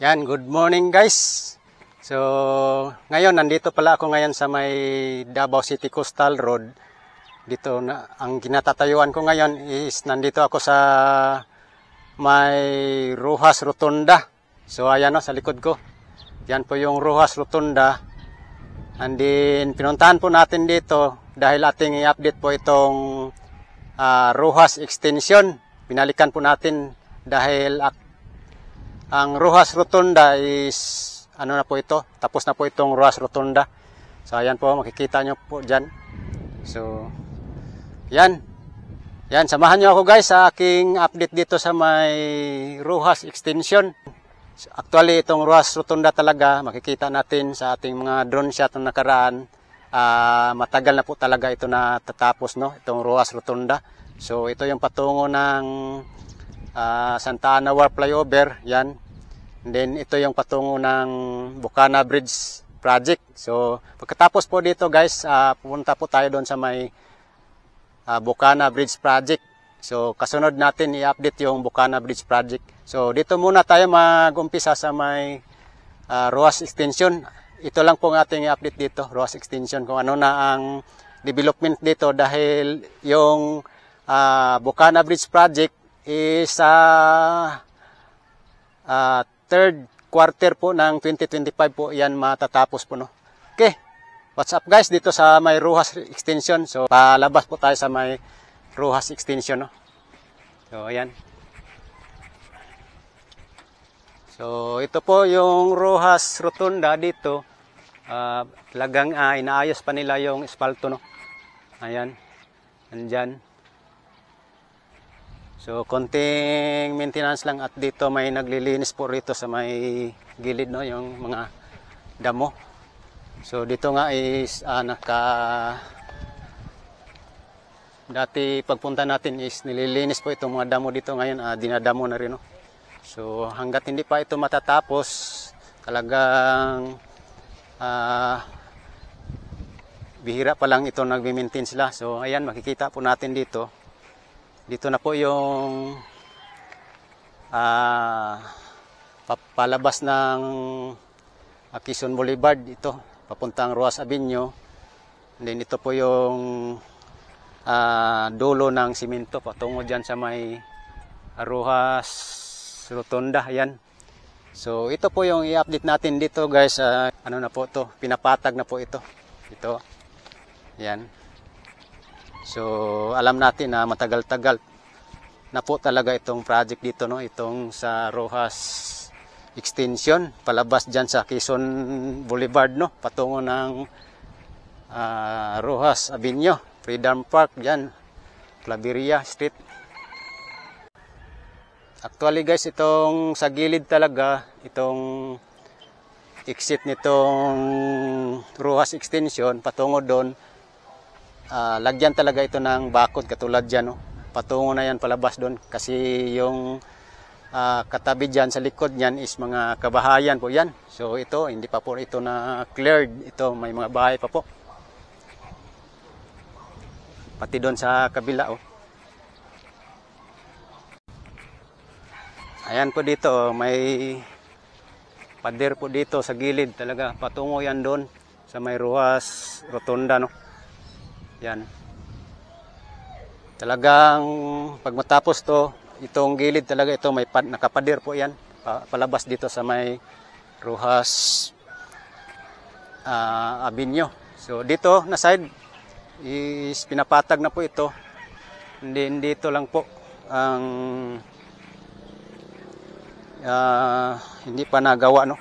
Yan, good morning guys. So, ngayon nandito pala ako ngayon sa may Davao City Coastal Road. Dito na ang ginatatayuan ko ngayon is nandito ako sa may Rojas Rotunda. So, ayan o, sa likod ko. Yan po yung Rojas Rotunda. And then, pinuntahan po natin dito dahil ating i-update po itong Rojas Extension. Binalikan po natin dahil ang Rojas Rotunda is, ano na po ito? Tapos na po itong Rojas Rotunda. So, ayan po, makikita nyo po dyan. So, yan. Yan, samahan nyo ako guys sa aking update dito sa may Rojas Extension. So, actually, itong Rojas Rotunda talaga, makikita natin sa ating mga drone shot na nakaraan. Matagal na po talaga ito na tatapos, no? Itong Rojas Rotunda. So, ito yung patungo ng Santa Ana War Flyover, yan. And then ito yung patungo ng Bocana Bridge Project. So pagkatapos po dito guys, pupunta po tayo doon sa may Bocana Bridge Project. So kasunod natin i-update yung Bocana Bridge Project. So dito muna tayo mag-umpisa sa may Rojas Extension. Ito lang po ang ating i-update dito, Rojas Extension, kung ano na ang development dito dahil yung Bocana Bridge Project is third quarter po ng 2025 po yan matatapos po, no. Okay, what's up guys dito sa may Rojas Extension. So palabas po tayo sa may Rojas Extension, no. So ayan. So ito po yung Rojas Rotunda dito. Talagang inaayos pa nila yung espalto, no. Ayan. Andyan. So, konting maintenance lang at dito may naglilinis po rito sa may gilid, no, yung mga damo. So, dito nga is dati pagpunta natin is nililinis po itong mga damo dito, ngayon dinadamo na rin, no. So, hanggat hindi pa ito matatapos, talagang bihira pa lang ito nagme-maintain sila. So, ayan, makikita po natin dito. Dito na po yung palabas ng Quezon Boulevard, ito papuntang Rojas Avenue. And then ito po yung dulo ng simento patungo dyan sa may Rojas Rotunda. Ayan. So ito po yung i-update natin dito guys. Ano na po ito, pinapatag na po ito. Ito. Ayan. So, alam natin na matagal-tagal na po talaga itong project dito, no? Itong sa Rojas Extension, palabas dyan sa Quezon Boulevard, no? Patungo ng Rojas Avenue, Freedom Park, dyan, Claveria Street. Actually guys, itong sa gilid talaga, itong exit nitong Rojas Extension, patungo doon, lagyan talaga ito ng bakod katulad dyan, no? Patungo na yan palabas doon kasi yung katabi dyan sa likod niyan is mga kabahayan po yan. So ito, hindi pa po ito na cleared. Ito, may mga bahay pa po. Pati doon sa kabila, oh. Ayan po dito, may pader po dito sa gilid talaga. Patungo yan doon sa may Rojas Rotunda, no? Yan. Talagang pag matapos to, itong gilid talaga ito may nakapader po yan. Palabas dito sa may Rojas Avenue. So dito na side is pinapatag na po ito. Hindi dito lang po ang hindi pa nagawa, no.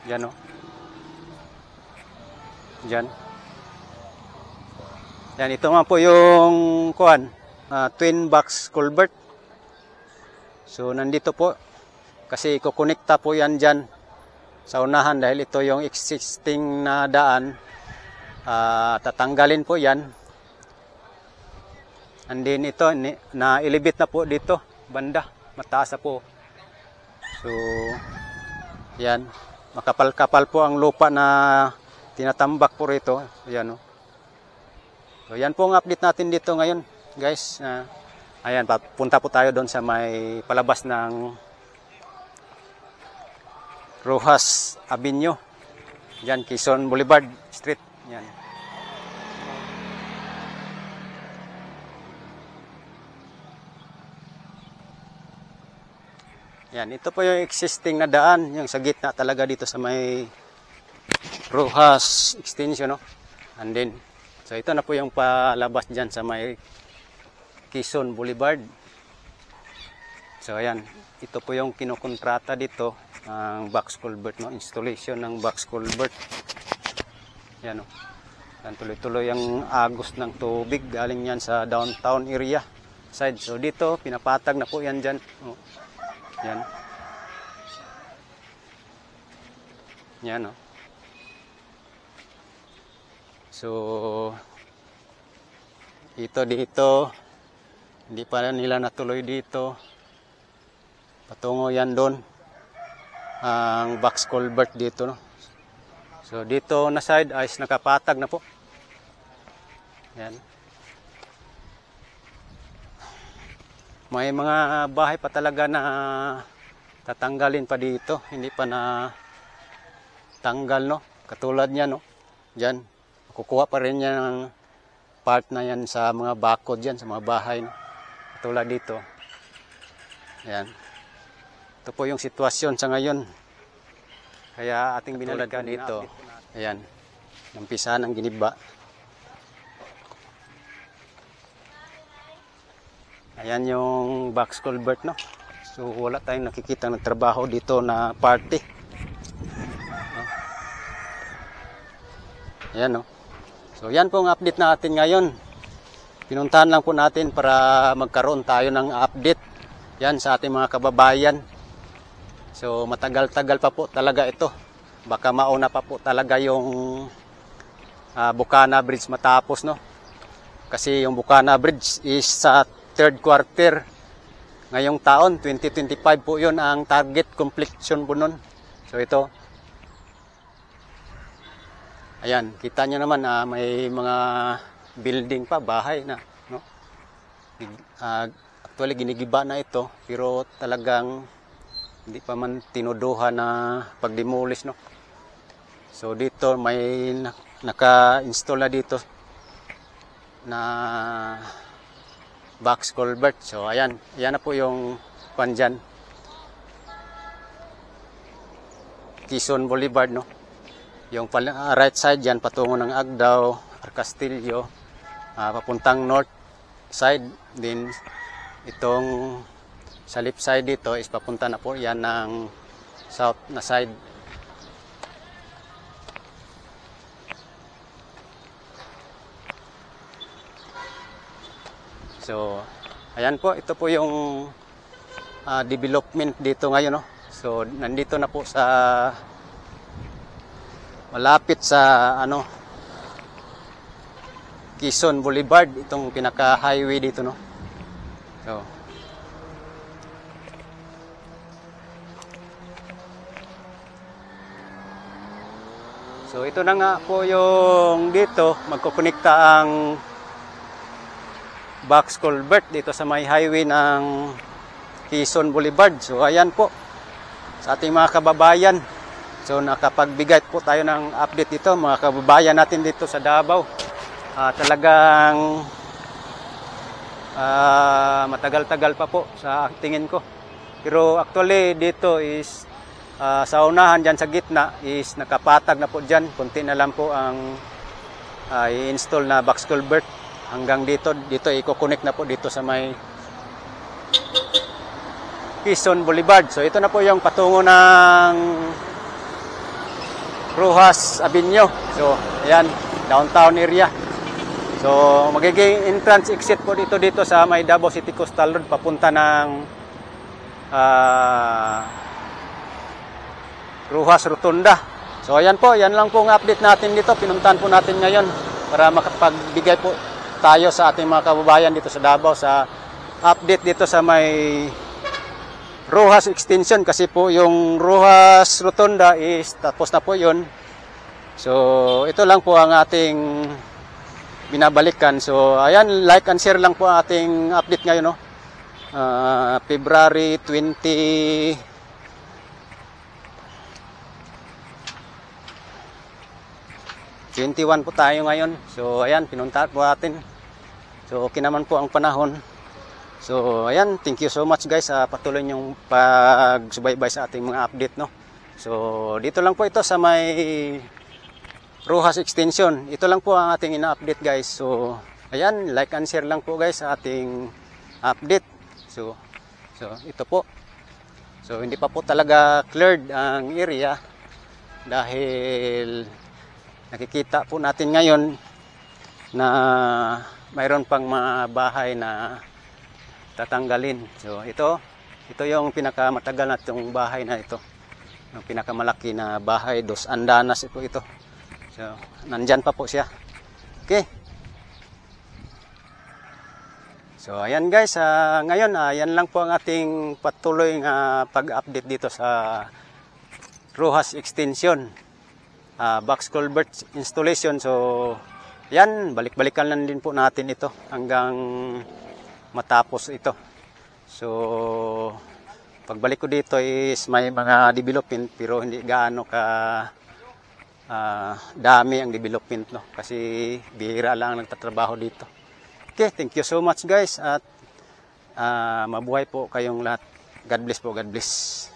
Yan, no. Diyan. Yan, ito nga po yung twin box culvert. So, nandito po. Kasi kukonekta po yan dyan sa unahan dahil ito yung existing na daan. Tatanggalin po yan. And then ito, na-elevate na po dito. Banda, mataas na po. So, yan. Makapal-kapal po ang lupa na tinatambak po rito. Yan, no. So, yan po ang update natin dito ngayon, guys. Ayan, papunta po tayo doon sa may palabas ng Rojas Avenue. Yan, Quezon Boulevard Street. Yan. Yan, ito po yung existing na daan, yung sa gitna talaga dito sa may Rojas Extension, no? And then, so ito na po yung palabas dyan sa may Quezon Boulevard. So ayan, ito po yung kinukontrata dito, ang box culvert, no? Installation ng box culvert. Yan, no? Yan, tuloy-tuloy ang agos ng tubig galing yan sa downtown area side. So dito, pinapatag na po yan dyan. Oh. Yan. Yan, no? So, dito, hindi pa nila natuloy dito. Patungo yan doon. Ang box culvert dito, no? So, dito na side ay nakapatag na po. Yan. May mga bahay pa talaga na tatanggalin pa dito. Hindi pa na tanggal, no? Katulad niya, no? Diyan. Kukuha pa rin yan ng part na yan sa mga bakod dyan, sa mga bahay, no? Katulad dito. Ayan. Ito po yung sitwasyon sa ngayon. Kaya ating binalikan dito. Ayan. Umpisa ng giniba. Ayan yung box culvert, no? So wala tayong nakikita ng trabaho dito na party. No? Ayan, no? So yan po ang update natin ngayon. Pinuntahan lang po natin para magkaroon tayo ng update yan sa ating mga kababayan. So matagal-tagal pa po talaga ito. Baka mauna pa po talaga yung Bukana Bridge matapos, no? Kasi yung Bukana Bridge is sa third quarter ngayong taon, 2025 po yun ang target completion po nun. So ito, ayan, kita nyo naman may mga building pa, bahay na, no? Actually ginigiba na ito, pero talagang hindi pa man tinuduhan na pag-demolish, no? So dito may naka-install na dito na box culvert. So ayan, yan na po yung pandyan. Quezon Boulevard, no? Yung right side yan patungo ng Agdao, Arcastillo, papuntang north side. Then itong sa left side dito is papunta na po yan ng south na side. So ayan po, ito po yung development dito ngayon, no? So nandito na po sa malapit sa Quezon Boulevard, itong pinaka-highway dito, no? So ito na nga po yung dito, magkukonekta ang box culvert dito sa may highway ng Quezon Boulevard. So ayan po sa ating mga kababayan. So nakapagbigay po tayo ng update dito, mga kababayan natin dito sa Davao. Talagang matagal-tagal pa po sa tingin ko. Pero actually dito is sa unahan dyan sa gitna is nakapatag na po dyan. Kunti na lang po ang i-install na box culvert. Hanggang dito i-connect na po dito sa may Quezon Boulevard. So ito na po yung patungo ng Rojas Avenue. So ayan, downtown area. So magiging entrance exit po dito sa may Davao City Coastal Road papunta ng Rojas Rotunda. So ayan po, yan lang po ang update natin dito. Pinuntahan po natin ngayon para makapagbigay po tayo sa ating mga kababayan dito sa Davao sa update dito sa may Rojas Extension, kasi po yung Rojas Rotunda is tapos na po yun. So ito lang po ang ating binabalikan. So ayan, like and share lang po ang ating update ngayon, no? February 20 21 po tayo ngayon. So ayan, pinuntahan po natin. So okay naman po ang panahon. So ayan, thank you so much guys sa patuloy niyong pagsubaybay sa ating mga update, no. So dito lang po ito sa may Rojas Extension. Ito lang po ang ating ina-update guys. So ayan, like and share lang po guys sa ating update. So ito po. So hindi pa po talaga cleared ang area dahil nakikita po natin ngayon na mayroon pang mga bahay na tatanggalin. So ito yung pinakamatagal na itong bahay na ito. Yung pinakamalaki na bahay, Dos Andanas ito. So nandyan pa po siya. Okay. So ayan guys, ngayon yan lang po ang ating patuloy nga pag-update dito sa Rojas Extension box culvert installation. So yan, balik-balikan lang din po natin ito hanggang matapos ito. So pagbalik ko dito is may mga development pero hindi gaano ka dami ang development, no, kasi bihira lang nagtatrabaho dito. Okay, thank you so much guys at mabuhay po kayong lahat. God bless po, God bless.